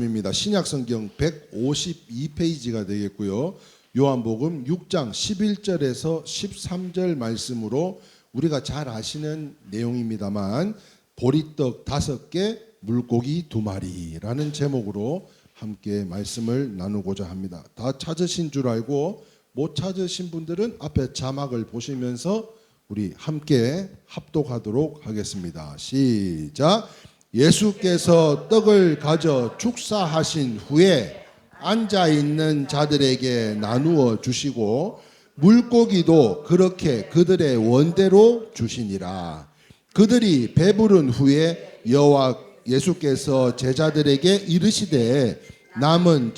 입니다. 신약성경 152페이지가 되겠고요. 요한복음 6장 11절에서 13절 말씀으로 우리가 잘 아시는 내용입니다만 보리떡 5개, 물고기 2마리라는 제목으로 함께 말씀을 나누고자 합니다. 다 찾으신 줄 알고 못 찾으신 분들은 앞에 자막을 보시면서 우리 함께 합독하도록 하겠습니다. 시작. 예수께서 떡을 가져 축사하신 후에 앉아있는 자들에게 나누어 주시고 물고기도 그렇게 그들의 원대로 주시니라. 그들이 배부른 후에 여호와 예수께서 제자들에게 이르시되 남은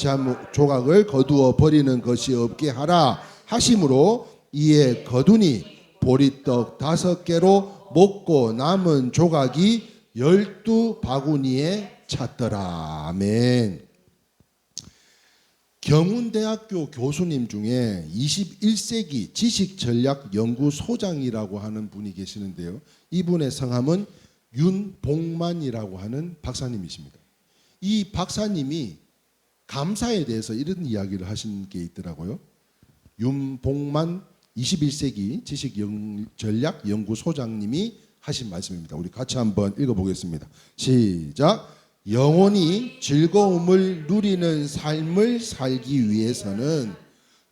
조각을 거두어 버리는 것이 없게 하라 하심으로 이에 거두니 보리떡 5개로 먹고 남은 조각이 12바구니에 찼더라. 아멘. 경운대학교 교수님 중에 21세기 지식전략연구소장이라고 하는 분이 계시는데요. 이분의 성함은 윤봉만이라고 하는 박사님이십니다. 이 박사님이 감사에 대해서 이런 이야기를 하신 게 있더라고요. 윤봉만 21세기 지식전략연구소장님이 하신 말씀입니다. 우리 같이 한번 읽어보겠습니다. 시작. 영원히 즐거움을 누리는 삶을 살기 위해서는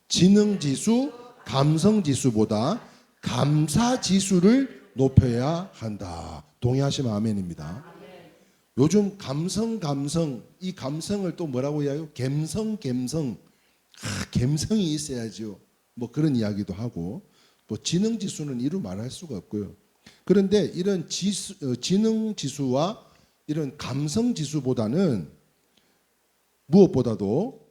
지능지수, 감성지수보다 감사지수를 높여야 한다. 동의하시면 아멘입니다. 요즘 감성 이 감성을 또 뭐라고 이야기해요? 갬성 갬성이 있어야죠. 뭐 그런 이야기도 하고 또 지능지수는 이루 말할 수가 없고요. 그런데 이런 지능지수와 이런 감성지수보다는 무엇보다도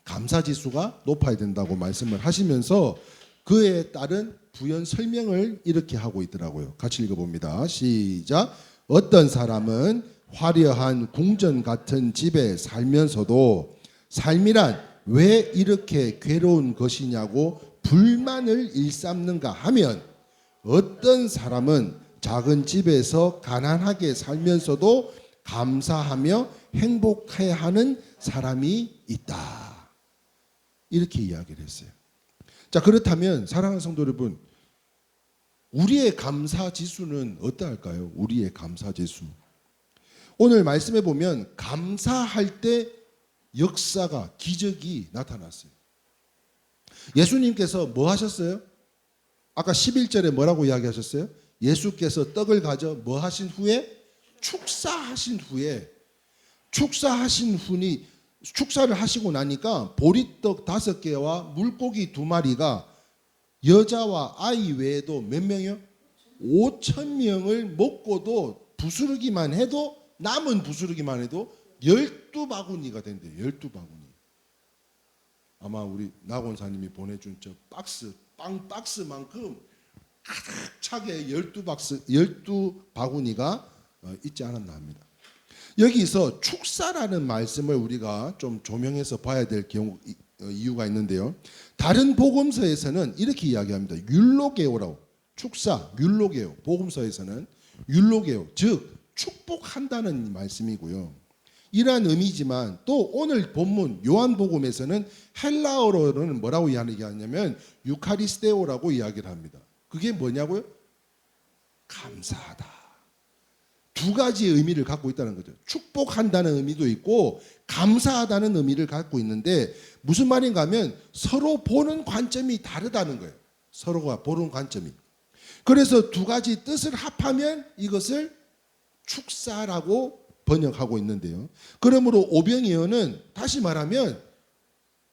감사지수가 높아야 된다고 말씀을 하시면서 그에 따른 부연 설명을 이렇게 하고 있더라고요. 같이 읽어봅니다. 시작. 어떤 사람은 화려한 궁전 같은 집에 살면서도 삶이란 왜 이렇게 괴로운 것이냐고 불만을 일삼는가 하면 어떤 사람은 작은 집에서 가난하게 살면서도 감사하며 행복해야 하는 사람이 있다. 이렇게 이야기를 했어요. 자, 그렇다면 사랑하는 성도 여러분, 우리의 감사 지수는 어떠할까요? 우리의 감사 지수. 오늘 말씀해 보면 감사할 때 역사가, 기적이 나타났어요. 예수님께서 뭐 하셨어요? 아까 11절에 뭐라고 이야기하셨어요? 예수께서 떡을 가져 뭐 하신 후에? 축사하신 분이 축사를 하시고 나니까 보리떡 5개와 물고기 2마리가 여자와 아이 외에도 몇 명이요? 5,000명을 먹고도 남은 부스러기만 해도 12바구니가 된대요. 12바구니. 아마 우리 나곤사님이 보내준 저 빵 박스만큼 가득 차게 12바구니가 있지 않았나 합니다. 여기서 축사라는 말씀을 우리가 좀 조명해서 봐야 될 이유가 있는데요. 다른 복음서에서는 이렇게 이야기합니다. 율로게오라고. 축사, 율로게오. 복음서에서는 율로게오, 즉 축복한다는 말씀이고요. 이러한 의미지만 또 오늘 본문 요한복음에서는 헬라어로는 뭐라고 이야기하냐면 유카리스테오라고 이야기를 합니다. 그게 뭐냐고요? 감사하다. 두 가지의 의미를 갖고 있다는 거죠. 축복한다는 의미도 있고 감사하다는 의미를 갖고 있는데 무슨 말인가 하면 서로 보는 관점이 다르다는 거예요. 서로가 보는 관점이. 그래서 두 가지 뜻을 합하면 이것을 축사라고 번역하고 있는데요. 그러므로 오병이어는 다시 말하면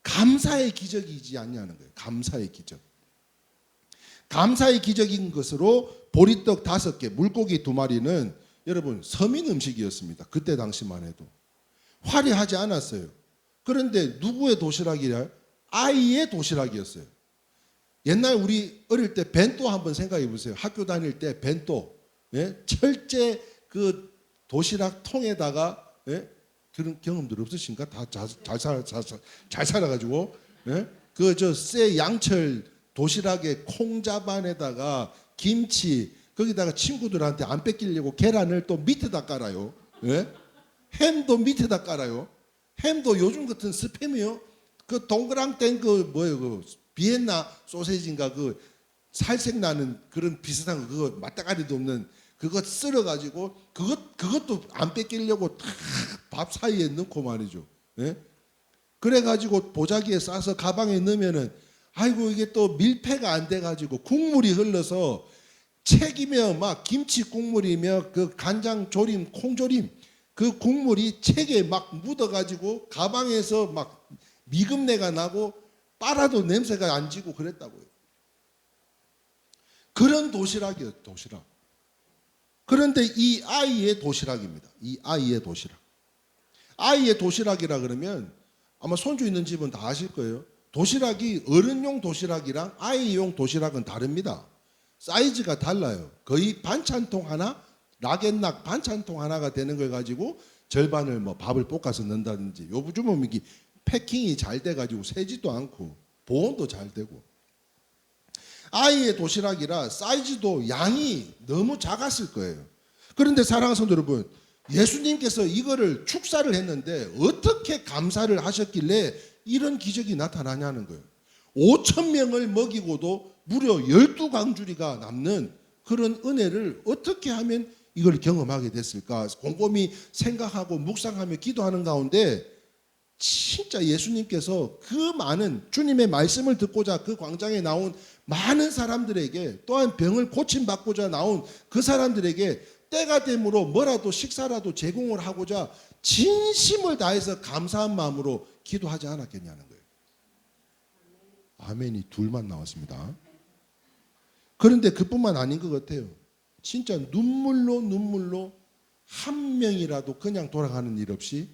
감사의 기적이지 않냐는 거예요. 감사의 기적. 감사의 기적인 것으로 보리떡 5개, 물고기 2마리는 여러분 서민 음식이었습니다. 그때 당시만 해도. 화려하지 않았어요. 그런데 누구의 도시락이냐? 아이의 도시락이었어요. 옛날 우리 어릴 때 벤또 한번 생각해 보세요. 학교 다닐 때 벤또. 예? 철제 그 도시락 통에다가, 예? 그런 경험들 없으신가? 다 잘 살아가지고, 예? 쇠 양철 도시락에 콩자반에다가 김치, 거기다가 친구들한테 안 뺏기려고 계란을 또 밑에다 깔아요. 예? 햄도 밑에다 깔아요. 햄도 요즘 같은 스팸이요. 그 동그랑땡 그 뭐예요? 그 비엔나 소세지인가 그 살색 나는 그런 비슷한 거 그거 맞다가리도 없는 그거 썰어 가지고 그것도 안 뺏기려고 탁 밥 사이에 넣고 말이죠. 예? 그래 가지고 보자기에 싸서 가방에 넣으면은 아이고 이게 또 밀폐가 안 돼 가지고 국물이 흘러서 책이며 막 김치 국물이며 그 간장 조림 콩조림 그 국물이 책에 막 묻어 가지고 가방에서 막 미금내가 나고 빨아도 냄새가 안 지고 그랬다고요. 그런 도시락이에요, 도시락. 그런데 이 아이의 도시락입니다. 이 아이의 도시락. 아이의 도시락이라 그러면 아마 손주 있는 집은 다 아실 거예요. 도시락이 어른용 도시락이랑 아이용 도시락은 다릅니다. 사이즈가 달라요. 거의 반찬통 하나, 락앤락 반찬통 하나가 되는 걸 가지고 절반을 뭐 밥을 볶아서 넣는다든지 요즘은 이게 패킹이 잘 돼가지고 새지도 않고 보온도 잘 되고 아이의 도시락이라 사이즈도 양이 너무 작았을 거예요. 그런데 사랑하는 성도 여러분, 예수님께서 이거를 축사를 했는데 어떻게 감사를 하셨길래 이런 기적이 나타나냐는 거예요. 5천 명을 먹이고도 무려 12광주리가 남는 그런 은혜를 어떻게 하면 이걸 경험하게 됐을까? 곰곰이 생각하고 묵상하며 기도하는 가운데 진짜 예수님께서 그 많은 주님의 말씀을 듣고자 그 광장에 나온 많은 사람들에게 또한 병을 고침받고자 나온 그 사람들에게 때가 되므로 뭐라도 식사라도 제공을 하고자 진심을 다해서 감사한 마음으로 기도하지 않았겠냐는 거예요. 아멘이 둘만 나왔습니다. 그런데 그뿐만 아닌 것 같아요. 진짜 눈물로 한 명이라도 그냥 돌아가는 일 없이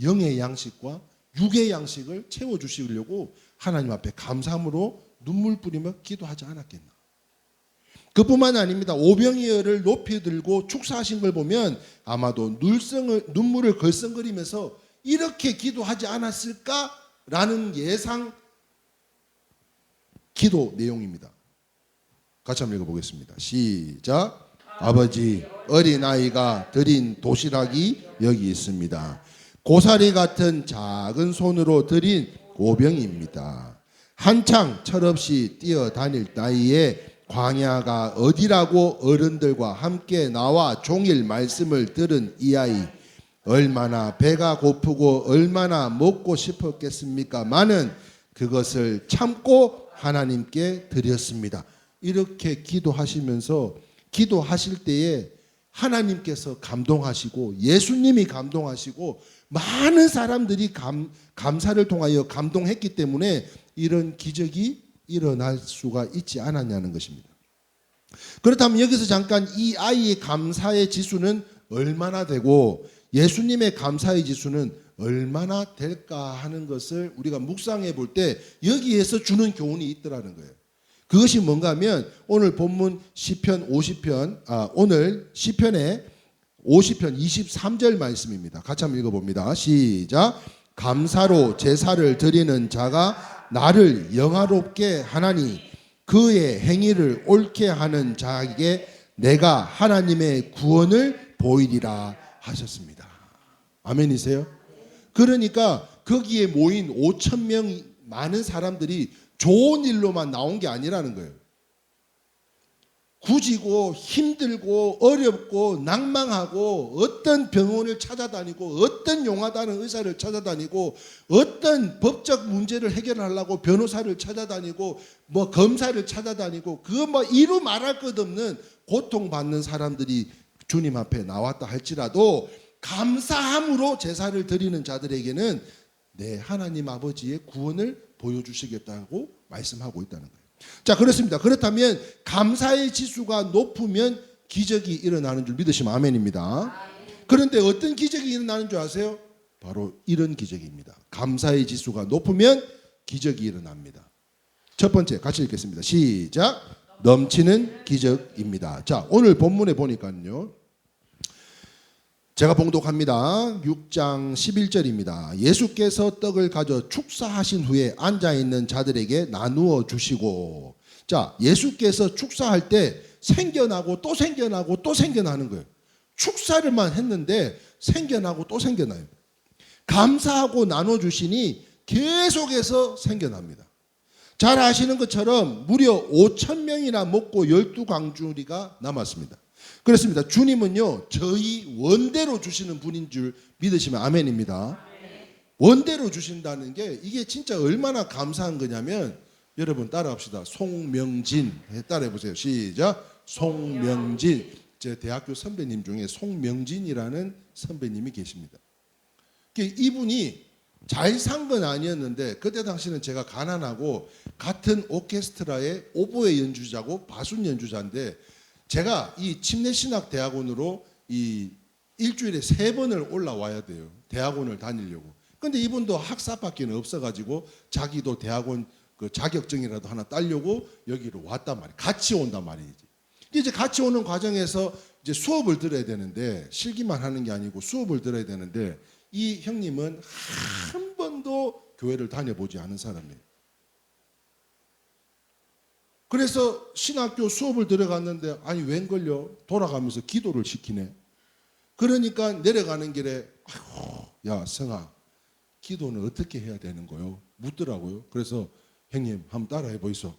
영의 양식과 육의 양식을 채워주시려고 하나님 앞에 감사함으로 눈물 뿌리며 기도하지 않았겠나. 그뿐만 아닙니다. 오병이어를 높이 들고 축사하신 걸 보면 아마도 눈물을 걸썽거리면서 이렇게 기도하지 않았을까라는 예상 기도 내용입니다. 같이 한번 읽어보겠습니다. 시작. 아버지, 어린아이가 드린 도시락이 여기 있습니다. 고사리 같은 작은 손으로 드린 오병입니다. 한창 철없이 뛰어다닐 나이에 광야가 어디라고 어른들과 함께 나와 종일 말씀을 들은 이 아이, 얼마나 배가 고프고 얼마나 먹고 싶었겠습니까마는 그것을 참고 하나님께 드렸습니다. 이렇게 기도하시면서 기도하실 때에 하나님께서 감동하시고 예수님이 감동하시고 많은 사람들이 감사를 통하여 감동했기 때문에 이런 기적이 일어날 수가 있지 않았냐는 것입니다. 그렇다면 여기서 잠깐 이 아이의 감사의 지수는 얼마나 되고 예수님의 감사의 지수는 얼마나 될까 하는 것을 우리가 묵상해 볼 때 여기에서 주는 교훈이 있더라는 거예요. 그것이 뭔가 하면 오늘 본문 시편 50편 오늘 시편의 50편 23절 말씀입니다. 같이 한번 읽어봅니다. 시작. 감사로 제사를 드리는 자가 나를 영화롭게 하나니 그의 행위를 옳게 하는 자에게 내가 하나님의 구원을 보이리라 하셨습니다. 아멘이세요? 그러니까 거기에 모인 5천 명 많은 사람들이 좋은 일로만 나온 게 아니라는 거예요. 굳이고 힘들고 어렵고 낭망하고 어떤 병원을 찾아다니고 어떤 용하다는 의사를 찾아다니고 어떤 법적 문제를 해결하려고 변호사를 찾아다니고 뭐 검사를 찾아다니고 그거 뭐 이루 말할 것 없는 고통받는 사람들이 주님 앞에 나왔다 할지라도 감사함으로 제사를 드리는 자들에게는 내 하나님 아버지의 구원을 보여주시겠다고 말씀하고 있다는 거예요. 자, 그렇습니다. 그렇다면 감사의 지수가 높으면 기적이 일어나는 줄 믿으시면 아멘입니다. 그런데 어떤 기적이 일어나는 줄 아세요? 바로 이런 기적입니다. 감사의 지수가 높으면 기적이 일어납니다. 첫 번째 같이 읽겠습니다. 시작. 넘치는 기적입니다. 자, 오늘 본문에 보니까요. 제가 봉독합니다. 6장 11절입니다. 예수께서 떡을 가져 축사하신 후에 앉아있는 자들에게 나누어 주시고, 자, 예수께서 축사할 때 생겨나고 또 생겨나고 또 생겨나는 거예요. 축사를만 했는데 생겨나고 또 생겨나요. 감사하고 나눠주시니 계속해서 생겨납니다. 잘 아시는 것처럼 무려 5,000명이나 먹고 12광주리가 남았습니다. 그렇습니다. 주님은요, 저희 원대로 주시는 분인 줄 믿으시면 아멘입니다. 원대로 주신다는 게 이게 진짜 얼마나 감사한 거냐면, 여러분 따라합시다. 송명진 따라해보세요. 시작. 송명진. 제 대학교 선배님 중에 송명진이라는 선배님이 계십니다. 이분이 잘 산 건 아니었는데 그때 당시는 제가 가난하고 같은 오케스트라의 오보에 연주자고 바순 연주자인데, 제가 이 침례신학대학원으로 이 일주일에 3번을 올라와야 돼요. 대학원을 다니려고. 근데 이분도 학사밖에 없어가지고 자기도 대학원 그 자격증이라도 하나 따려고 여기로 왔단 말이에요. 같이 온단 말이지. 이제 같이 오는 과정에서 이제 수업을 들어야 되는데, 실기만 하는 게 아니고 수업을 들어야 되는데, 이 형님은 한 번도 교회를 다녀보지 않은 사람이에요. 그래서 신학교 수업을 들어갔는데, 아니 웬걸요? 돌아가면서 기도를 시키네. 그러니까 내려가는 길에 아이고, 야 성아, 기도는 어떻게 해야 되는 거요? 묻더라고요. 그래서 형님 한번 따라해 보이소.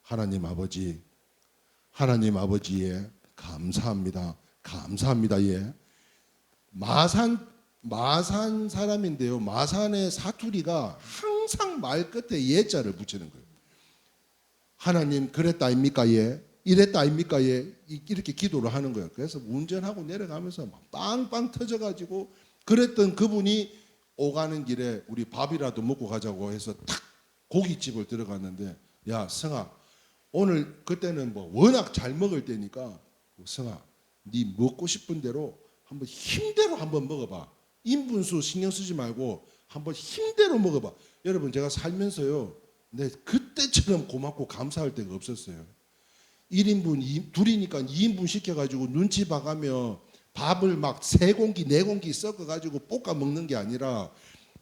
하나님 아버지, 하나님 아버지에 감사합니다. 감사합니다. 예. 마산 사람인데요. 마산의 사투리가 항상 말 끝에 예자를 붙이는 거예요. 하나님 그랬다 아닙니까? 예. 이랬다 아닙니까? 예. 이렇게 기도를 하는 거예요. 그래서 운전하고 내려가면서 막 빵빵 터져가지고, 그랬던 그분이 오가는 길에 우리 밥이라도 먹고 가자고 해서 탁 고깃집을 들어갔는데, 야 성아, 오늘 그때는 뭐 워낙 잘 먹을 때니까, 성아 네 먹고 싶은 대로 한번 힘대로 한번 먹어봐. 인분수 신경 쓰지 말고 한번 힘대로 먹어봐. 여러분 제가 살면서요, 네 그때처럼 고맙고 감사할 때가 없었어요. 1인분 둘이니까 2인분 시켜가지고 눈치 봐가며 밥을 막 3공기 4공기 섞어가지고 볶아 먹는 게 아니라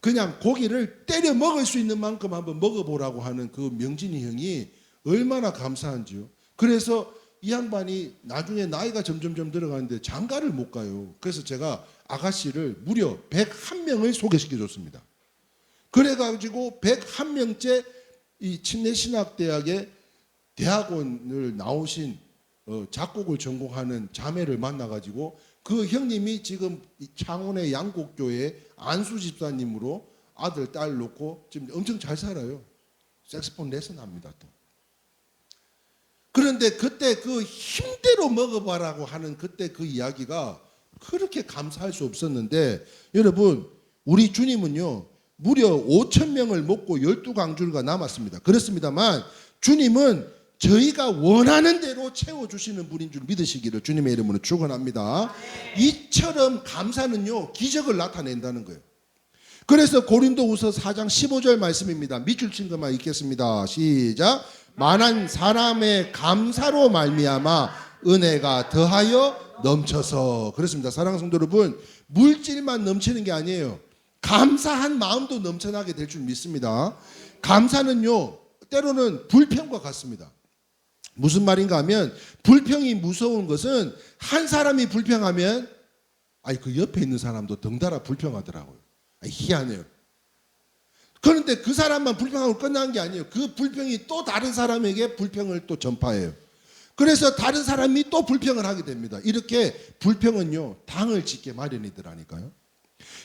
그냥 고기를 때려 먹을 수 있는 만큼 한번 먹어보라고 하는 그 명진이 형이 얼마나 감사한지요. 그래서 이 양반이 나중에 나이가 점점점 들어가는데 장가를 못 가요. 그래서 제가 아가씨를 무려 101명을 소개시켜줬습니다. 그래가지고 101명째 이 침례신학대학의 대학원을 나오신 작곡을 전공하는 자매를 만나가지고, 그 형님이 지금 창원의 양곡교회 안수 집사님으로 아들 딸 놓고 지금 엄청 잘 살아요. 색소폰 레슨합니다 또. 그런데 그때 그 힘대로 먹어봐라고 하는 그때 그 이야기가 그렇게 감사할 수 없었는데, 여러분 우리 주님은요 무려 5,000명을 먹고 12광주리가 남았습니다. 그렇습니다만 주님은 저희가 원하는 대로 채워주시는 분인 줄 믿으시기를 주님의 이름으로 축원합니다. 이처럼 감사는요 기적을 나타낸다는 거예요. 그래서 고린도후서 4장 15절 말씀입니다. 밑줄 친 것만 읽겠습니다. 시작. 만한 사람의 감사로 말미암아 은혜가 더하여 넘쳐서. 그렇습니다. 사랑하는 성도 여러분, 물질만 넘치는 게 아니에요. 감사한 마음도 넘쳐나게 될 줄 믿습니다. 감사는요 때로는 불평과 같습니다. 무슨 말인가 하면, 불평이 무서운 것은 한 사람이 불평하면 그 옆에 있는 사람도 덩달아 불평하더라고요. 희한해요. 그런데 그 사람만 불평하고 끝난 게 아니에요. 그 불평이 또 다른 사람에게 불평을 또 전파해요. 그래서 다른 사람이 또 불평을 하게 됩니다. 이렇게 불평은요 당을 짓게 마련이더라니까요.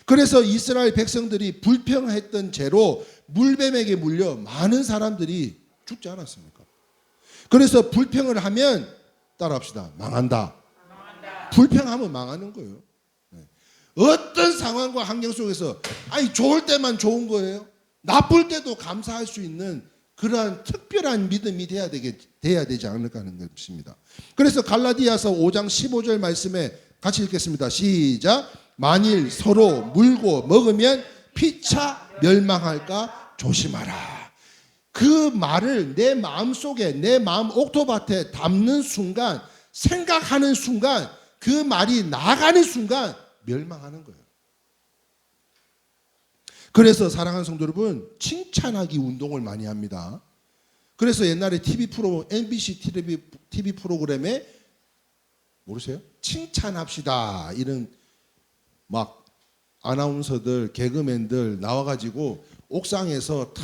그래서 이스라엘 백성들이 불평했던 죄로 물뱀에게 물려 많은 사람들이 죽지 않았습니까? 그래서 불평을 하면 따라합시다. 망한다. 불평하면 망하는 거예요. 어떤 상황과 환경 속에서 좋을 때만 좋은 거예요. 나쁠 때도 감사할 수 있는 그러한 특별한 믿음이 돼야 되지 않을까 하는 것입니다. 그래서 갈라디아서 5장 15절 말씀에 같이 읽겠습니다. 시작. 만일 서로 물고 먹으면 피차 멸망할까 조심하라. 그 말을 내 마음속에, 내 마음 옥토밭에 담는 순간, 생각하는 순간, 그 말이 나가는 순간 멸망하는 거예요. 그래서 사랑하는 성도 여러분, 칭찬하기 운동을 많이 합니다. 그래서 옛날에 MBC TV 프로그램에 모르세요? 칭찬합시다. 이런 막 아나운서들, 개그맨들 나와가지고 옥상에서 다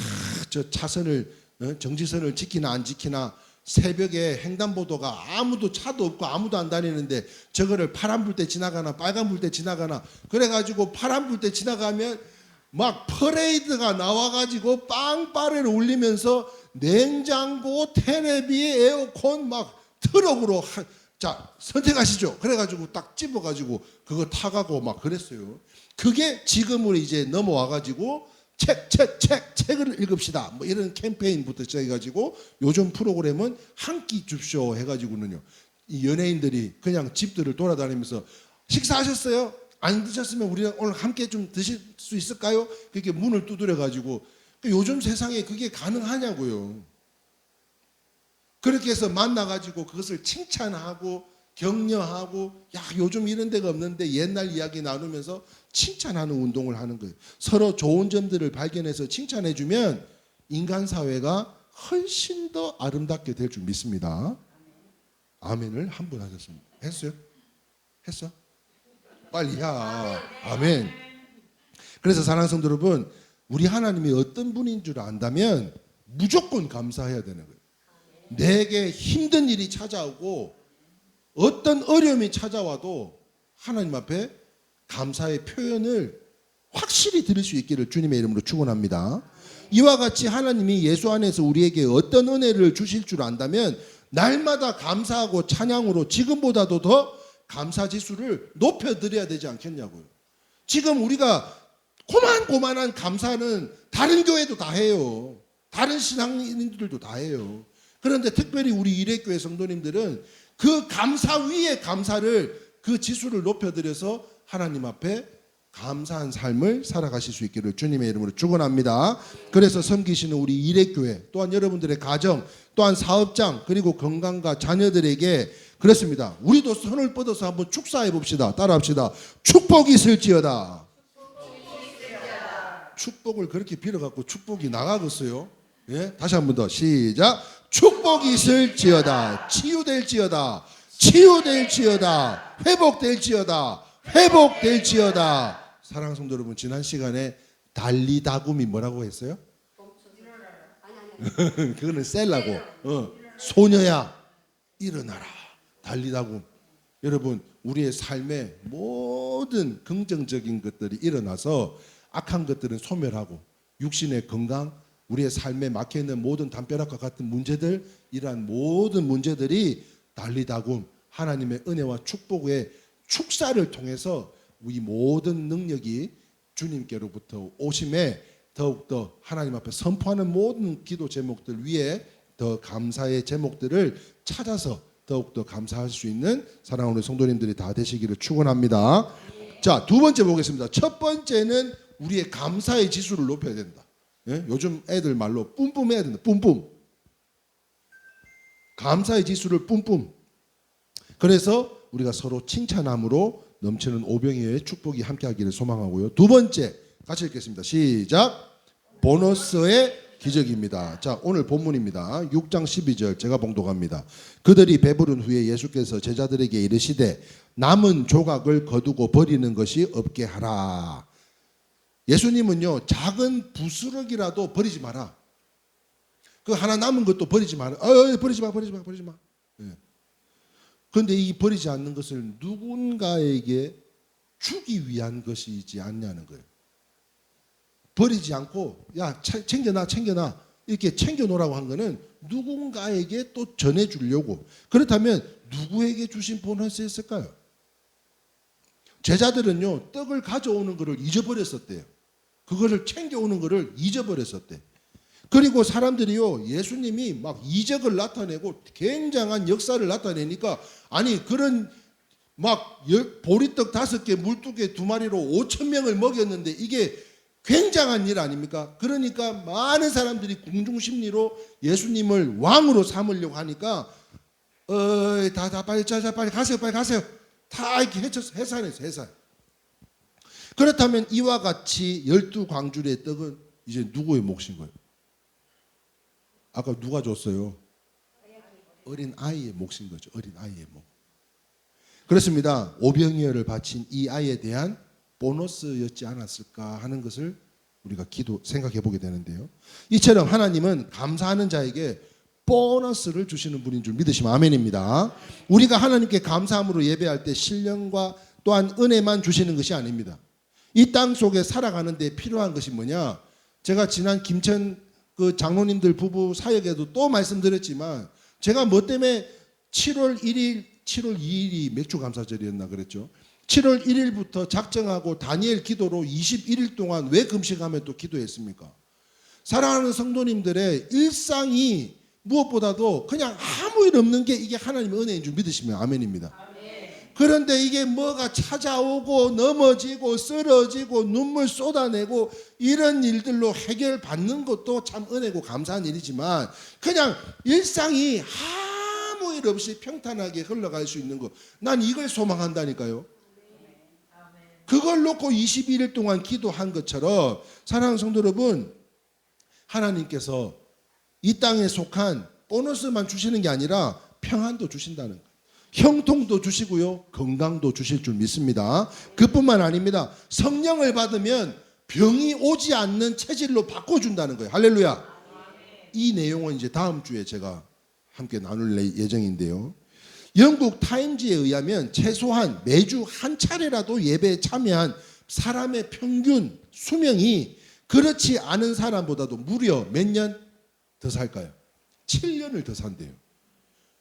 저 차선을 정지선을 지키나 안 지키나 새벽에 횡단보도가 아무도 차도 없고 아무도 안 다니는데 저거를 파란 불 때 지나가나 빨간 불 때 지나가나 그래가지고 파란 불 때 지나가면 막 퍼레이드가 나와가지고 빵빠레를 울리면서 냉장고, 테레비, 에어컨 막 트럭으로 자 선택하시죠. 그래가지고 딱 집어가지고 그거 타가고 막 그랬어요. 그게 지금으로 이제 넘어와가지고 책을 읽읍시다. 뭐 이런 캠페인부터 시작해가지고 요즘 프로그램은 한 끼 줍쇼 해가지고는요. 이 연예인들이 그냥 집들을 돌아다니면서 식사하셨어요? 안 드셨으면 우리 오늘 함께 좀 드실 수 있을까요? 그렇게 문을 두드려가지고 요즘 세상에 그게 가능하냐고요. 그렇게 해서 만나가지고 그것을 칭찬하고 격려하고 야 요즘 이런 데가 없는데 옛날 이야기 나누면서 칭찬하는 운동을 하는 거예요. 서로 좋은 점들을 발견해서 칭찬해주면 인간 사회가 훨씬 더 아름답게 될 줄 믿습니다. 아멘을 한 분 하셨습니다. 했어요? 했어? 빨리 야. 아멘. 그래서 사랑하는 성도 여러분, 우리 하나님이 어떤 분인 줄 안다면 무조건 감사해야 되는 거예요. 내게 힘든 일이 찾아오고 어떤 어려움이 찾아와도 하나님 앞에 감사의 표현을 확실히 들을 수 있기를 주님의 이름으로 축원합니다. 이와 같이 하나님이 예수 안에서 우리에게 어떤 은혜를 주실 줄 안다면 날마다 감사하고 찬양으로 지금보다도 더 감사 지수를 높여드려야 되지 않겠냐고요. 지금 우리가 고만고만한 감사는 다른 교회도 다 해요. 다른 신앙인들도 다 해요. 그런데 특별히 우리 일회교회 성도님들은 그 감사 위에 감사를 그 지수를 높여드려서 하나님 앞에 감사한 삶을 살아가실 수 있기를 주님의 이름으로 축원합니다. 그래서 섬기시는 우리 일회교회 또한 여러분들의 가정 또한 사업장 그리고 건강과 자녀들에게 그렇습니다. 우리도 손을 뻗어서 한번 축사해 봅시다. 따라합시다. 축복이 있을지어다. 축복을 그렇게 빌어갖고 축복이 나가겠어요? 예? 다시 한 번 더 시작. 축복이 있을지어다. 치유될지어다. 치유될지어다. 회복될지어다. 회복될지어다. 사랑하는 성도 여러분, 지난 시간에 달리다굼이 뭐라고 했어요? 그거는 셀라고. 소녀야 일어나라. 달리다굼. 여러분, 우리의 삶에 모든 긍정적인 것들이 일어나서 악한 것들은 소멸하고 육신의 건강, 우리의 삶에 막혀있는 모든 담벼락과 같은 문제들, 이러한 모든 문제들이 달리다굼 하나님의 은혜와 축복의 축사를 통해서 우리 모든 능력이 주님께로부터 오심에 더욱더 하나님 앞에 선포하는 모든 기도 제목들 위에 더 감사의 제목들을 찾아서 더욱더 감사할 수 있는 사랑하는 성도님들이 다 되시기를 축원합니다. 자, 두 번째 보겠습니다. 첫 번째는 우리의 감사의 지수를 높여야 된다. 예? 요즘 애들 말로 뿜뿜 해야 된다. 뿜뿜. 감사의 지수를 뿜뿜. 그래서 우리가 서로 칭찬함으로 넘치는 오병이어의 축복이 함께하기를 소망하고요. 두 번째 같이 읽겠습니다. 시작. 보너스의 기적입니다. 자, 오늘 본문입니다. 6장 12절 제가 봉독합니다. 그들이 배부른 후에 예수께서 제자들에게 이르시되 남은 조각을 거두고 버리는 것이 없게 하라. 예수님은요, 작은 부스러기라도 버리지 마라. 그 하나 남은 것도 버리지 마라. 버리지 마. 예. 그런데 이 버리지 않는 것을 누군가에게 주기 위한 것이지 않냐는 거예요. 버리지 않고 야 챙겨놔 이렇게 챙겨놓으라고 한 거는 누군가에게 또 전해주려고. 그렇다면 누구에게 주신 보너스였을까요? 제자들은요, 떡을 가져오는 것을 잊어버렸었대요. 그거를 챙겨오는 것을 잊어버렸었대. 그리고 사람들이요, 예수님이 막 이적을 나타내고 굉장한 역사를 나타내니까 아니 그런 막 보리떡 5개 물두개 2마리로 5,000명을 먹였는데 이게 굉장한 일 아닙니까? 그러니까 많은 사람들이 궁중심리로 예수님을 왕으로 삼으려고 하니까 빨리 가세요. 다 이렇게 해산했어요. 해산. 그렇다면 이와 같이 12광주리의 떡은 이제 누구의 몫인 거예요? 아까 누가 줬어요? 어린 아이의 몫인 거죠. 어린 아이의 몫. 그렇습니다. 오병이어를 바친 이 아이에 대한 보너스였지 않았을까 하는 것을 우리가 생각해 보게 되는데요. 이처럼 하나님은 감사하는 자에게 보너스를 주시는 분인 줄 믿으시면 아멘입니다. 우리가 하나님께 감사함으로 예배할 때 신령과 또한 은혜만 주시는 것이 아닙니다. 이 땅 속에 살아가는 데 필요한 것이 뭐냐? 제가 지난 김천 그 장로님들 부부 사역에도 또 말씀드렸지만 제가 뭐 때문에 7월 2일이 맥주감사절이었나 그랬죠. 7월 1일부터 작정하고 다니엘 기도로 21일 동안 왜 금식하며 또 기도했습니까? 사랑하는 성도님들의 일상이 무엇보다도 그냥 아무 일 없는 게 이게 하나님의 은혜인 줄 믿으시면 아멘입니다. 그런데 이게 뭐가 찾아오고 넘어지고 쓰러지고 눈물 쏟아내고 이런 일들로 해결받는 것도 참 은혜고 감사한 일이지만 그냥 일상이 아무 일 없이 평탄하게 흘러갈 수 있는 것, 난 이걸 소망한다니까요. 그걸 놓고 21일 동안 기도한 것처럼 사랑하는 성도 여러분, 하나님께서 이 땅에 속한 보너스만 주시는 게 아니라 평안도 주신다는 거예요. 형통도 주시고요, 건강도 주실 줄 믿습니다. 그뿐만 아닙니다. 성령을 받으면 병이 오지 않는 체질로 바꿔준다는 거예요. 할렐루야. 이 내용은 이제 다음 주에 제가 함께 나눌 예정인데요. 영국 타임즈에 의하면 최소한 매주 한 차례라도 예배에 참여한 사람의 평균 수명이 그렇지 않은 사람보다도 무려 몇 년 더 살까요? 7년을 더 산대요.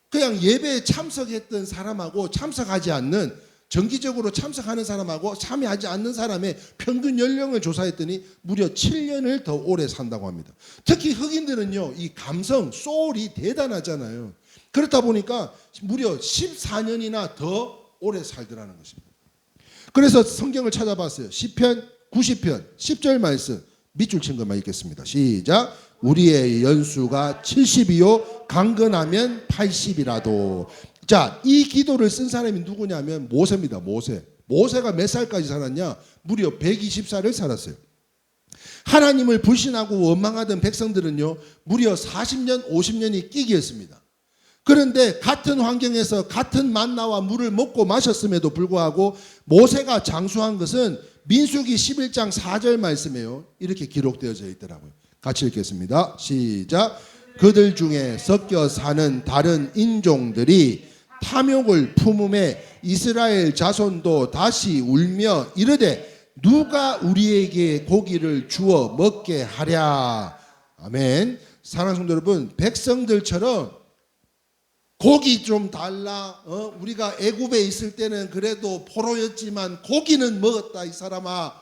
그냥 예배에 참석했던 사람하고 참석하지 않는, 정기적으로 참석하는 사람하고 참여하지 않는 사람의 평균 연령을 조사했더니 무려 7년을 더 오래 산다고 합니다. 특히 흑인들은요, 이 감성, 소울이 대단하잖아요. 그렇다 보니까 무려 14년이나 더 오래 살더라는 것입니다. 그래서 성경을 찾아봤어요. 시편 90편 10절 말씀 밑줄 친 것만 읽겠습니다. 시작. 우리의 연수가 70이요 강건하면 80이라도. 자, 이 기도를 쓴 사람이 누구냐면 모세입니다. 모세가 몇 살까지 살았냐? 무려 120살을 살았어요. 하나님을 불신하고 원망하던 백성들은요, 무려 40년 50년이 끼기였습니다. 그런데 같은 환경에서 같은 만나와 물을 먹고 마셨음에도 불구하고 모세가 장수한 것은 민수기 11장 4절 말씀이에요. 이렇게 기록되어져 있더라고요. 같이 읽겠습니다. 시작. 그들 중에 섞여 사는 다른 인종들이 탐욕을 품음에 이스라엘 자손도 다시 울며 이르되 누가 우리에게 고기를 주어 먹게 하랴. 아멘. 사랑하는 성도 여러분, 백성들처럼 고기 좀 달라. 우리가 애굽에 있을 때는 그래도 포로였지만 고기는 먹었다 이 사람아.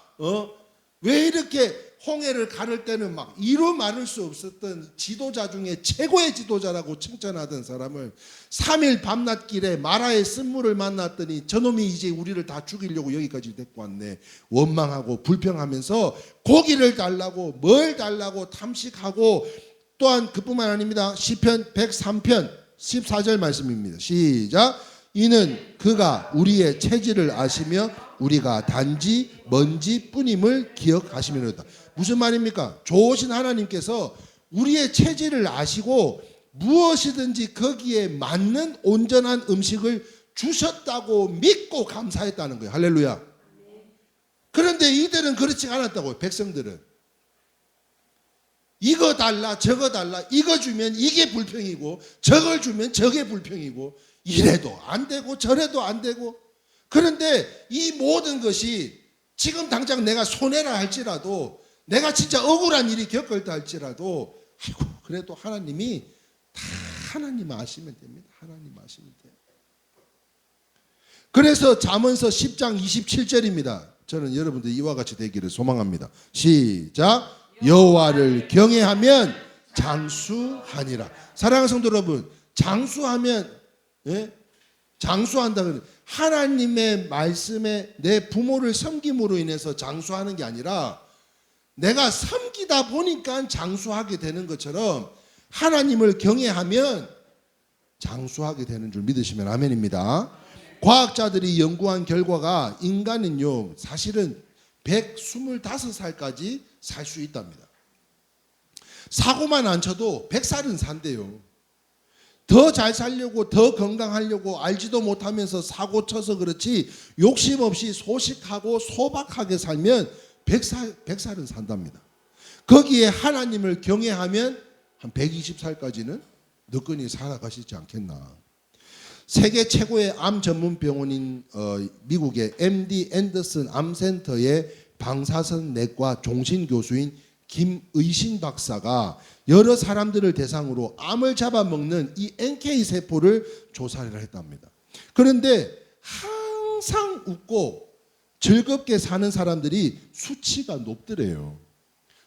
왜 이렇게 홍해를 가를 때는 막 이루 말할 수 없었던 지도자 중에 최고의 지도자라고 칭찬하던 사람을 3일 밤낮길에 마라의 쓴물을 만났더니 저놈이 이제 우리를 다 죽이려고 여기까지 데리고 왔네. 원망하고 불평하면서 고기를 달라고 뭘 달라고 탐식하고, 또한 그뿐만 아닙니다. 시편 103편 14절 말씀입니다. 시작. 이는 그가 우리의 체질을 아시며 우리가 단지 먼지뿐임을 기억하시면이다. 무슨 말입니까? 좋으신 하나님께서 우리의 체질을 아시고 무엇이든지 거기에 맞는 온전한 음식을 주셨다고 믿고 감사했다는 거예요. 할렐루야. 그런데 이들은 그렇지 않았다고요. 백성들은 이거 달라 저거 달라, 이거 주면 이게 불평이고 저걸 주면 저게 불평이고, 이래도 안 되고 저래도 안 되고. 그런데 이 모든 것이 지금 당장 내가 손해라 할지라도, 내가 진짜 억울한 일이 겪을 때 할지라도, 아이고 그래도 하나님이 다 하나님 아시면 됩니다. 하나님 아시면 돼요. 그래서 잠언서 10장 27절입니다. 저는 여러분들 이와 같이 되기를 소망합니다. 시작. 여호와를 경외하면 장수하니라. 사랑하는 성도 여러분, 장수하면, 장수한다 그러면 하나님의 말씀에 내 부모를 섬김으로 인해서 장수하는 게 아니라 내가 섬기다 보니까 장수하게 되는 것처럼 하나님을 경외하면 장수하게 되는 줄 믿으시면 아멘입니다. 과학자들이 연구한 결과가 인간은요, 사실은 125살까지 살 수 있답니다. 사고만 안 쳐도 100살은 산대요. 더 잘 살려고, 더 건강하려고 알지도 못하면서 사고 쳐서 그렇지 욕심 없이 소식하고 소박하게 살면 100살은 산답니다. 거기에 하나님을 경외하면 한 120살까지는 너끈히 살아가시지 않겠나. 세계 최고의 암 전문 병원인 미국의 MD 앤더슨 암센터의 방사선 내과 종신 교수인 김의신 박사가 여러 사람들을 대상으로 암을 잡아먹는 이 NK 세포를 조사를 했답니다. 그런데 항상 웃고 즐겁게 사는 사람들이 수치가 높더래요.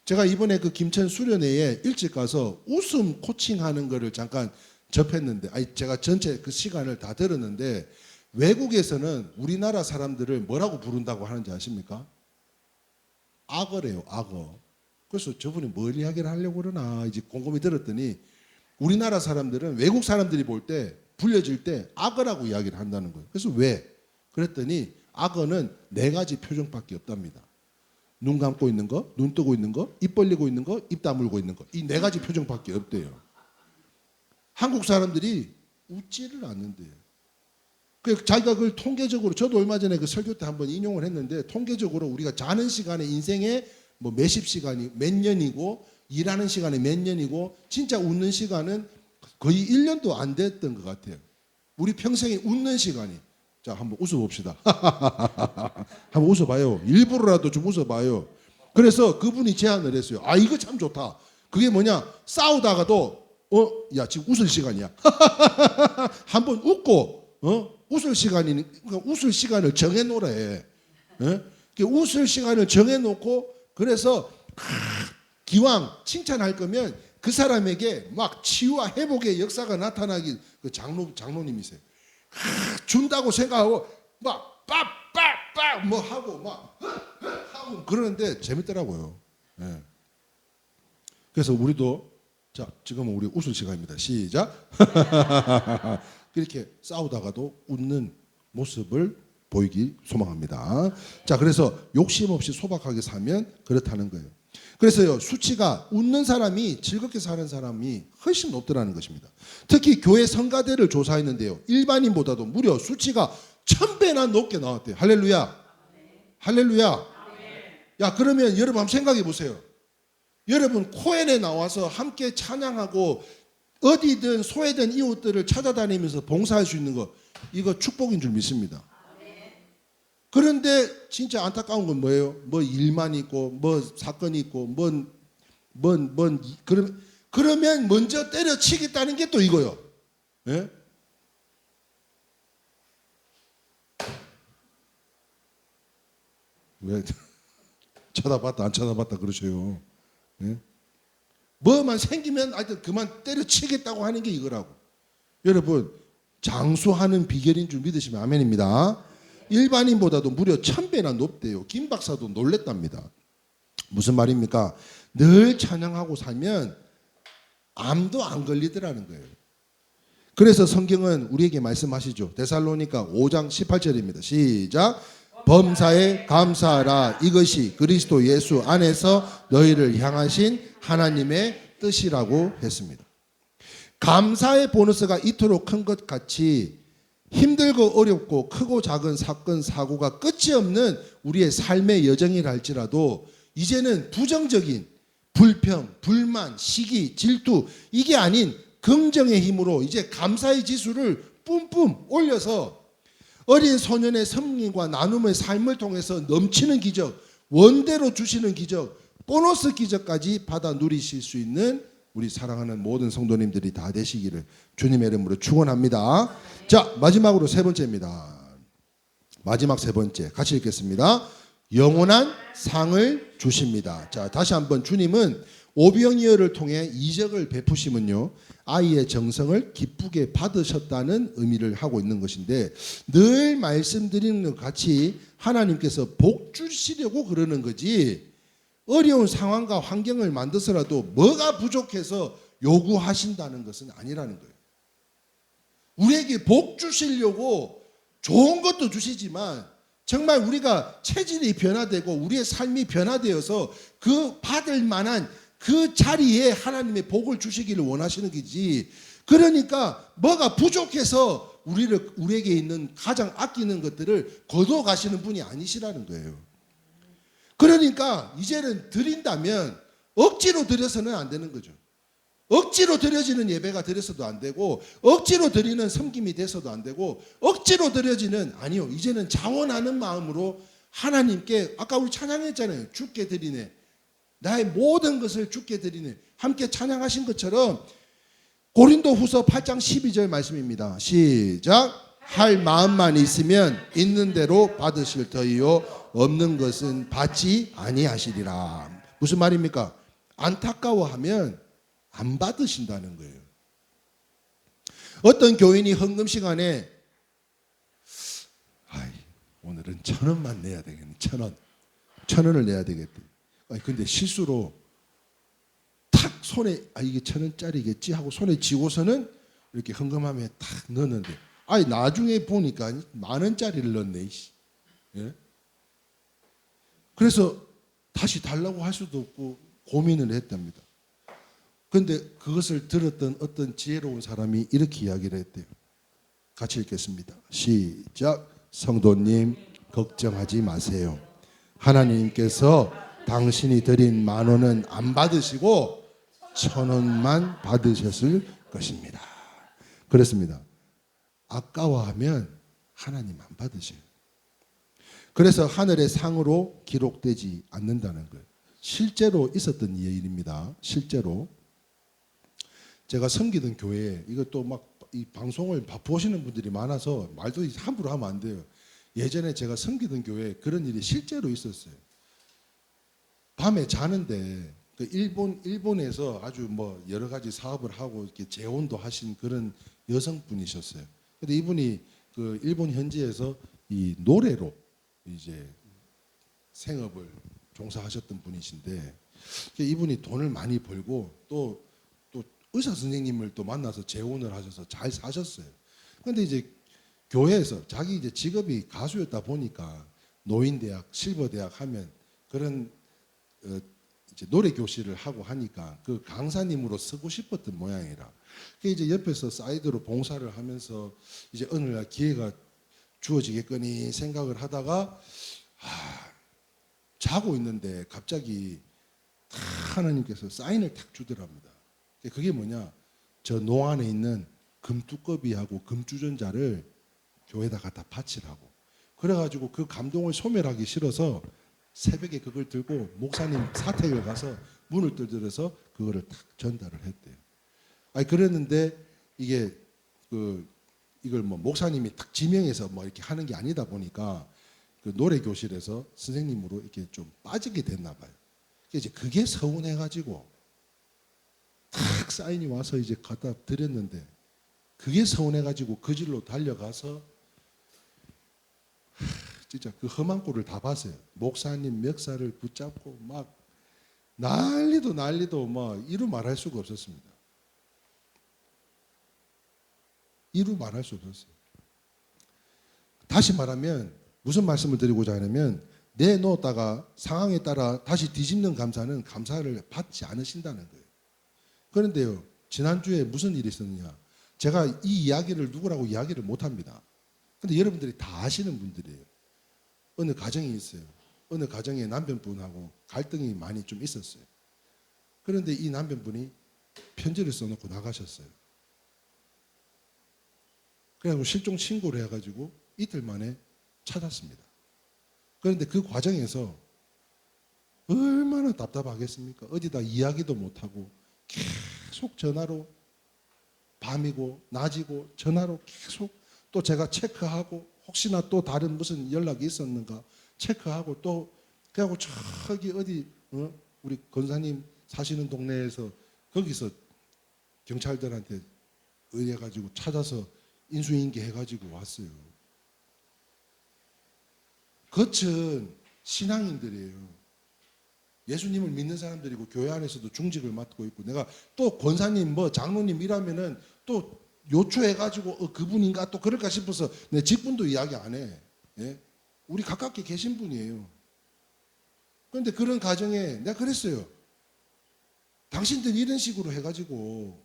제가 이번에 그 김천 수련회에 일찍 가서 웃음 코칭하는 거를 잠깐 접했는데, 제가 전체 그 시간을 다 들었는데, 외국에서는 우리나라 사람들을 뭐라고 부른다고 하는지 아십니까? 악어래요, 악어. 그래서 저분이 뭘 이야기를 하려고 그러나 이제 곰곰이 들었더니, 우리나라 사람들은 외국 사람들이 볼 때 불려질 때 악어라고 이야기를 한다는 거예요. 그래서 왜? 그랬더니 악어는 4가지 표정밖에 없답니다. 눈 감고 있는 거, 눈 뜨고 있는 거, 입 벌리고 있는 거, 입 다물고 있는 거. 이 4가지 표정밖에 없대요. 한국 사람들이 웃지를 않는데요. 자기가 그걸 통계적으로, 저도 얼마 전에 그 설교 때 한번 인용을 했는데, 통계적으로 우리가 자는 시간에 인생에 뭐 몇십 시간이 몇 년이고, 일하는 시간에 몇 년이고, 진짜 웃는 시간은 거의 1년도 안 됐던 것 같아요. 우리 평생에 웃는 시간이. 자, 한번 웃어봅시다. 한번 웃어봐요. 일부러라도 좀 웃어봐요. 그래서 그분이 제안을 했어요. 이거 참 좋다. 그게 뭐냐? 싸우다가도 야, 지금 웃을 시간이야. 한번 웃고 웃을 시간이, 그러니까 웃을 시간을 정해놓으래. 웃을 시간을 정해놓고, 그래서 기왕 칭찬할 거면 그 사람에게 막 치유와 회복의 역사가 나타나기, 그 장로님이세요. 준다고 생각하고 막 빡빡빡 뭐 하고 막 하고 그러는데 재밌더라고요. 네. 그래서 우리도, 자, 지금은 우리 웃을 시간입니다. 시작. 이렇게 싸우다가도 웃는 모습을 보이기 소망합니다. 자, 그래서 욕심 없이 소박하게 살면 그렇다는 거예요. 그래서요, 수치가 웃는 사람이, 즐겁게 사는 사람이 훨씬 높더라는 것입니다. 특히 교회 성가대를 조사했는데요, 일반인보다도 무려 수치가 1000배나 높게 나왔대요. 할렐루야. 할렐루야. 야, 그러면 여러분 한번 생각해 보세요. 여러분 코엔에 나와서 함께 찬양하고 어디든 소외된 이웃들을 찾아다니면서 봉사할 수 있는 거, 이거 축복인 줄 믿습니다. 그런데 진짜 안타까운 건 뭐예요? 뭐 일만 있고, 뭐 사건이 있고, 그러면 먼저 때려치겠다는 게 또 이거요. 예? 왜 쳐다봤다 안 쳐다봤다 그러셔요? 예? 뭐만 생기면 하여튼 그만 때려치겠다고 하는 게 이거라고. 여러분, 장수하는 비결인 줄 믿으시면 아멘입니다. 일반인보다도 무려 1000배나 높대요. 김 박사도 놀랬답니다. 무슨 말입니까? 늘 찬양하고 살면 암도 안 걸리더라는 거예요. 그래서 성경은 우리에게 말씀하시죠. 데살로니가 5장 18절입니다. 시작. 범사에 감사하라. 이것이 그리스도 예수 안에서 너희를 향하신 하나님의 뜻이라고 했습니다. 감사의 보너스가 이토록 큰 것 같이 힘들고 어렵고 크고 작은 사건 사고가 끝이 없는 우리의 삶의 여정이라 할지라도, 이제는 부정적인 불평, 불만, 시기, 질투, 이게 아닌 긍정의 힘으로 이제 감사의 지수를 뿜뿜 올려서 어린 소년의 섬김과 나눔의 삶을 통해서 넘치는 기적, 원대로 주시는 기적, 보너스 기적까지 받아 누리실 수 있는 우리 사랑하는 모든 성도님들이 다 되시기를 주님의 이름으로 축원합니다. 자, 마지막으로 3번째입니다. 마지막 3번째 같이 읽겠습니다. 영원한 상을 주십니다. 자, 다시 한번, 주님은 오병이어를 통해 이적을 베푸시면요, 아이의 정성을 기쁘게 받으셨다는 의미를 하고 있는 것인데, 늘 말씀드리는 것 같이 하나님께서 복 주시려고 그러는 거지, 어려운 상황과 환경을 만들어서라도 뭐가 부족해서 요구하신다는 것은 아니라는 거예요. 우리에게 복 주시려고 좋은 것도 주시지만, 정말 우리가 체질이 변화되고 우리의 삶이 변화되어서 그 받을 만한 그 자리에 하나님의 복을 주시기를 원하시는 거지, 그러니까 뭐가 부족해서 우리에게 있는 가장 아끼는 것들을 거둬 가시는 분이 아니시라는 거예요. 그러니까 이제는 드린다면 억지로 드려서는 안 되는 거죠. 억지로 드려지는 예배가 드려서도 안 되고, 억지로 드리는 섬김이 돼서도 안 되고, 억지로 드려지는, 아니요, 이제는 자원하는 마음으로 하나님께, 아까 우리 찬양했잖아요. 주께 드리네. 나의 모든 것을 주께 드리네. 함께 찬양하신 것처럼 고린도후서 8장 12절 말씀입니다. 시작. 할 마음만 있으면 있는 대로 받으실 터이요 없는 것은 받지 아니하시리라. 무슨 말입니까? 안타까워하면 안 받으신다는 거예요. 어떤 교인이 헌금 시간에 오늘은 1,000원만 내야 되겠네. 1,000원. 1,000원을 내야 되겠대. 근데 실수로 탁 손에 이게 1,000원짜리겠지 하고 손에 쥐고서는 이렇게 헌금함에 탁 넣었는데 나중에 보니까 10,000원짜리를 넣었네. 예? 그래서 다시 달라고 할 수도 없고 고민을 했답니다. 그런데 그것을 들었던 어떤 지혜로운 사람이 이렇게 이야기를 했대요. 같이 읽겠습니다. 시작. 성도님 걱정하지 마세요. 하나님께서 당신이 드린 10,000원은 안 받으시고 1,000원만 받으셨을 것입니다. 그렇습니다. 아까워하면 하나님 안 받으셔요. 그래서 하늘의 상으로 기록되지 않는다는 거예요. 실제로 있었던 일입니다. 실제로 제가 섬기던 교회에 이것도 막 이 방송을 보시는 분들이 많아서 말도 함부로 하면 안 돼요. 예전에 제가 섬기던 교회에 그런 일이 실제로 있었어요. 밤에 자는데 그 일본에서 아주 뭐 여러 가지 사업을 하고 이렇게 재혼도 하신 그런 여성분이셨어요. 근데 이분이 그 일본 현지에서 이 노래로 이제 생업을 종사하셨던 분이신데 이분이 돈을 많이 벌고 또 의사 선생님을 또 만나서 재혼을 하셔서 잘 사셨어요. 근데 이제 교회에서 자기 이제 직업이 가수였다 보니까 노인대학, 실버대학 하면 그런 이제 노래 교실을 하고 하니까 그 강사님으로 쓰고 싶었던 모양이라. 이제 옆에서 사이드로 봉사를 하면서 이제 어느 날 기회가 주어지겠거니 생각을 하다가 자고 있는데 갑자기 하나님께서 사인을 탁 주더랍니다. 그게 뭐냐? 저 노 안에 있는 금두꺼비하고 금주전자를 교회에다 갖다 바치라고. 그래가지고 그 감동을 소멸하기 싫어서 새벽에 그걸 들고 목사님 사택을 가서 문을 두드려서 그거를 탁 전달을 했대요. 그랬는데 이게 이걸 뭐 목사님이 딱 지명해서 뭐 이렇게 하는 게 아니다 보니까 그 노래 교실에서 선생님으로 이렇게 좀 빠지게 됐나 봐요. 이제 그게 서운해가지고 탁 사인이 와서 이제 갖다 드렸는데 그게 서운해가지고 그 질로 달려가서 진짜 그 험한 꼴을 다 봤어요. 목사님 멱살을 붙잡고 막 난리도 막 이루 말할 수가 없었습니다. 이루 말할 수 없었어요. 다시 말하면 무슨 말씀을 드리고자 하냐면 내놓았다가 상황에 따라 다시 뒤집는 감사를 받지 않으신다는 거예요. 그런데요, 지난주에 무슨 일이 있었느냐? 제가 이 이야기를 누구라고 이야기를 못합니다. 근데 여러분들이 다 아시는 분들이에요. 어느 가정이 있어요. 어느 가정에 남편분하고 갈등이 많이 좀 있었어요. 그런데 이 남편분이 편지를 써놓고 나가셨어요. 그래가지고 실종 신고를 해가지고 이틀 만에 찾았습니다. 그런데 그 과정에서 얼마나 답답하겠습니까? 어디다 이야기도 못하고 계속 전화로 밤이고 낮이고 전화로 계속 또 제가 체크하고 혹시나 또 다른 무슨 연락이 있었는가 체크하고 또 그래갖고 저기 어디 우리 권사님 사시는 동네에서 거기서 경찰들한테 의뢰가지고 찾아서 인수인계 해가지고 왔어요. 거친 신앙인들이에요. 예수님을 믿는 사람들이고 교회 안에서도 중직을 맡고 있고 내가 또 권사님 뭐 장로님 이라면은 또 요초해가지고 그분인가 또 그럴까 싶어서 내 직분도 이야기 안 해. 예? 우리 가깝게 계신 분이에요. 그런데 그런 가정에 내가 그랬어요. 당신들이 이런 식으로 해가지고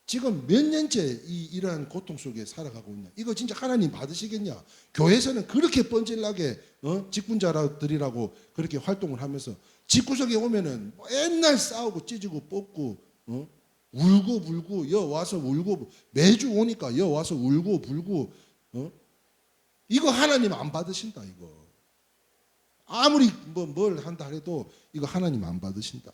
지금 몇 년째 이러한 고통 속에 살아가고 있냐? 이거 진짜 하나님 받으시겠냐? 교회에서는 그렇게 뻔질나게 직분자들이라고 그렇게 활동을 하면서 집구석에 오면은 맨날 싸우고 찢고 뽑고 울고 불고 여 와서 울고 매주 오니까 여 와서 울고 불고 이거 하나님 안 받으신다. 이거 아무리 뭘 한다 해도 이거 하나님 안 받으신다.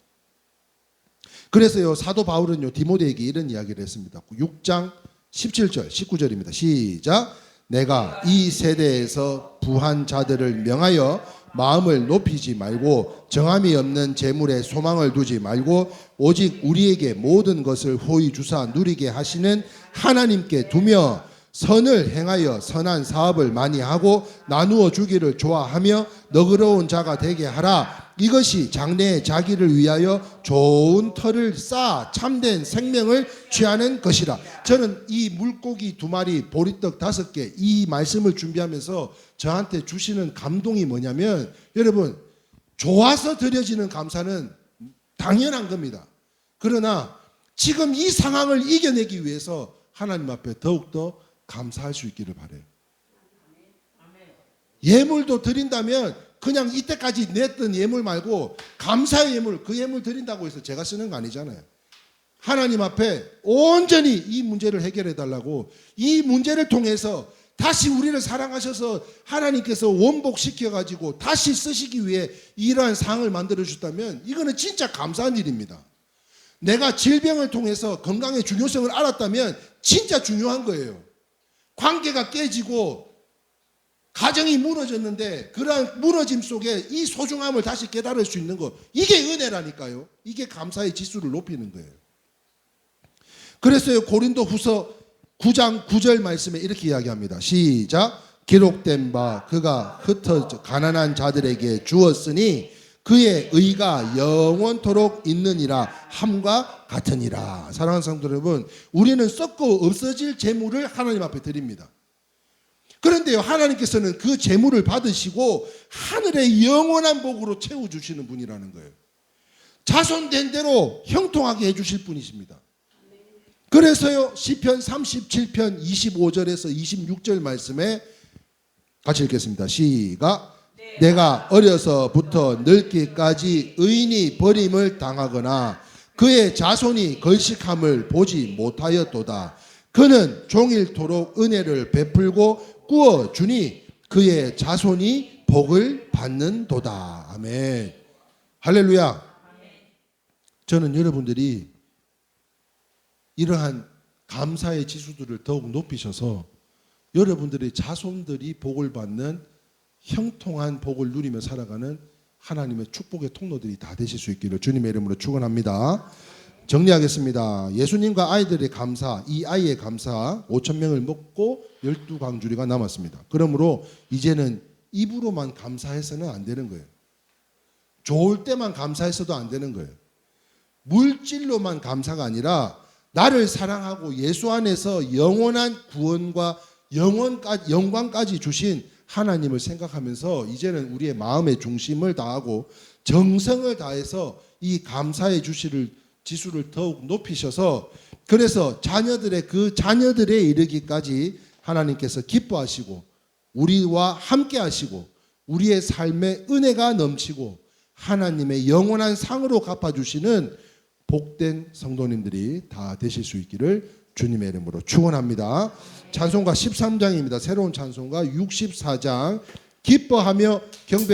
그래서요 사도 바울은요 디모데에게 이런 이야기를 했습니다. 6장 17절 19절입니다. 시작. 내가 이 세대에서 부한 자들을 명하여 마음을 높이지 말고 정함이 없는 재물에 소망을 두지 말고 오직 우리에게 모든 것을 호의 주사 누리게 하시는 하나님께 두며 선을 행하여 선한 사업을 많이 하고 나누어 주기를 좋아하며 너그러운 자가 되게 하라. 이것이 장래에 자기를 위하여 좋은 터를 쌓아 참된 생명을 취하는 것이라. 저는 이 물고기 2마리 보리떡 5개 이 말씀을 준비하면서 저한테 주시는 감동이 뭐냐면 여러분 좋아서 드려지는 감사는 당연한 겁니다. 그러나 지금 이 상황을 이겨내기 위해서 하나님 앞에 더욱더 감사할 수 있기를 바라요. 예물도 드린다면 그냥 이때까지 냈던 예물 말고 감사의 예물, 그 예물 드린다고 해서 제가 쓰는 거 아니잖아요. 하나님 앞에 온전히 이 문제를 해결해 달라고 이 문제를 통해서 다시 우리를 사랑하셔서 하나님께서 원복시켜 가지고 다시 쓰시기 위해 이러한 상을 만들어 주셨다면 이거는 진짜 감사한 일입니다. 내가 질병을 통해서 건강의 중요성을 알았다면 진짜 중요한 거예요. 관계가 깨지고 가정이 무너졌는데 그러한 무너짐 속에 이 소중함을 다시 깨달을 수 있는 거 이게 은혜라니까요. 이게 감사의 지수를 높이는 거예요. 그래서요 고린도 후서 9장 9절 말씀에 이렇게 이야기합니다. 시작. 기록된 바 그가 흩어져 가난한 자들에게 주었으니 그의 의가 영원토록 있느니라 함과 같으니라. 사랑하는 성도 여러분, 우리는 썩고 없어질 재물을 하나님 앞에 드립니다. 그런데요 하나님께서는 그 재물을 받으시고 하늘의 영원한 복으로 채워주시는 분이라는 거예요. 자손된 대로 형통하게 해주실 분이십니다. 그래서요 시편 37편 25절에서 26절 말씀에 같이 읽겠습니다. 시작. 내가 어려서부터 늙기까지 의인이 버림을 당하거나 그의 자손이 걸식함을 보지 못하였도다. 그는 종일토록 은혜를 베풀고 꾸어주니 그의 자손이 복을 받는도다. 아멘. 할렐루야. 저는 여러분들이 이러한 감사의 지수들을 더욱 높이셔서 여러분들의 자손들이 복을 받는 형통한 복을 누리며 살아가는 하나님의 축복의 통로들이 다 되실 수 있기를 주님의 이름으로 축원합니다. 정리하겠습니다. 예수님과 아이들의 감사, 이 아이의 감사 5,000명을 먹고 12광주리가 남았습니다. 그러므로 이제는 입으로만 감사해서는 안 되는 거예요. 좋을 때만 감사해서도 안 되는 거예요. 물질로만 감사가 아니라 나를 사랑하고 예수 안에서 영원한 구원과 영광까지 주신 하나님을 생각하면서 이제는 우리의 마음의 중심을 다하고 정성을 다해서 이 감사의 지수를 더욱 높이셔서 그래서 자녀들에 이르기까지 하나님께서 기뻐하시고 우리와 함께 하시고 우리의 삶에 은혜가 넘치고 하나님의 영원한 상으로 갚아주시는 복된 성도님들이 다 되실 수 있기를 주님의 이름으로 축원합니다. 찬송가 13장입니다. 새로운 찬송가 64장 기뻐하며 경배